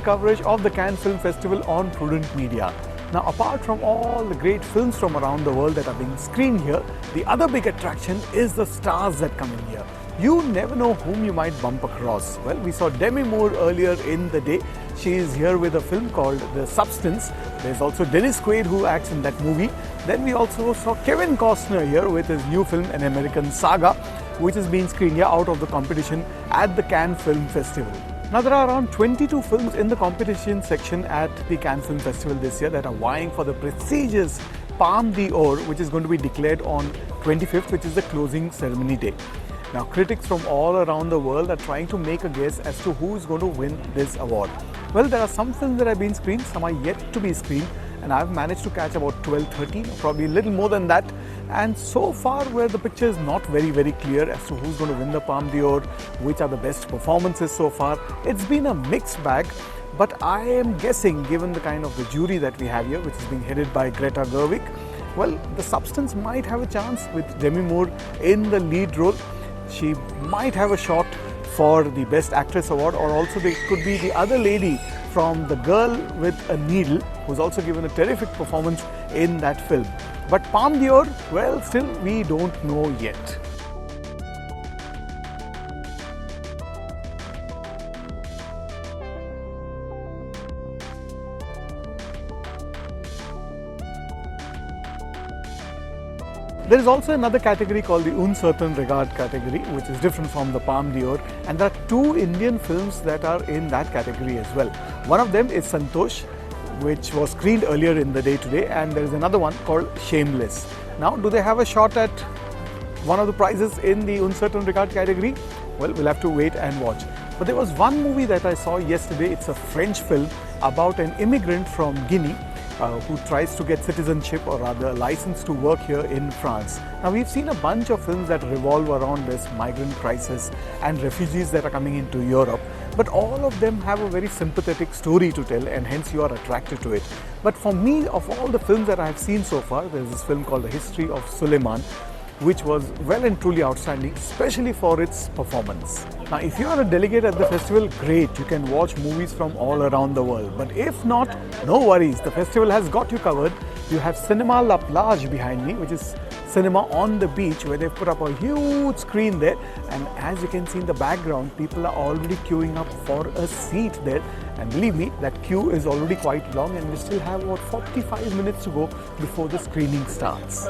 weekly coverage of the Cannes Film Festival on Prudent Media. Now, apart from all the great films from around the world that are being screened here, the other big attraction is the stars that come in here. You never know whom you might bump across. Well, we saw Demi Moore earlier in the day. She is here with a film called The Substance. There's also Dennis Quaid who acts in that movie. Then we also saw Kevin Costner here with his new film, An American Saga, which is being screened here out of the competition at the Cannes Film Festival. Now, there are around 22 films in the competition section at the Cannes Film Festival this year that are vying for the prestigious Palme d'Or, which is going to be declared on 25th, which is the closing ceremony day. Now, critics from all around the world are trying to make a guess as to who is going to win this award. Well, there are some films that have been screened, some are yet to be screened, and I've managed to catch about 12, 13, probably a little more than that. And so far, where the picture is not very clear as to who's going to win the Palme d'Or, which are the best performances so far, it's been a mixed bag. But I am guessing, given the kind of the jury that we have here, which is being headed by Greta Gerwig, well, The Substance might have a chance with Demi Moore in the lead role. She might have a shot for the Best Actress award, or also there could be the other lady from The Girl with a Needle, who's also given a terrific performance in that film. But Palme d'Or, well, still we don't know yet. There is also another category called the Un Certain Regard category, which is different from the Palme d'Or, and there are two Indian films that are in that category as well. One of them is Santosh, which was screened earlier in the day today, and there is another one called Shameless. Now, do they have a shot at one of the prizes in the Un Certain Regard category? Well, we'll have to wait and watch. But there was one movie that I saw yesterday. It's a French film about an immigrant from Guinea who tries to get citizenship, or rather a license to work here in France. Now, we've seen a bunch of films that revolve around this migrant crisis and refugees that are coming into Europe, but all of them have a very sympathetic story to tell, and hence you are attracted to it. But for me, of all the films that I have seen so far, there's this film called The History of Suleiman, which was well and truly outstanding, especially for its performance. Now, if you are a delegate at the festival, great, you can watch movies from all around the world. But if not, no worries, the festival has got you covered. You have Cinema La Plage behind me, which is cinema on the beach, where they've put up a huge screen there. And as you can see in the background, people are already queuing up for a seat there. And believe me, that queue is already quite long, and we still have about 45 minutes to go before the screening starts.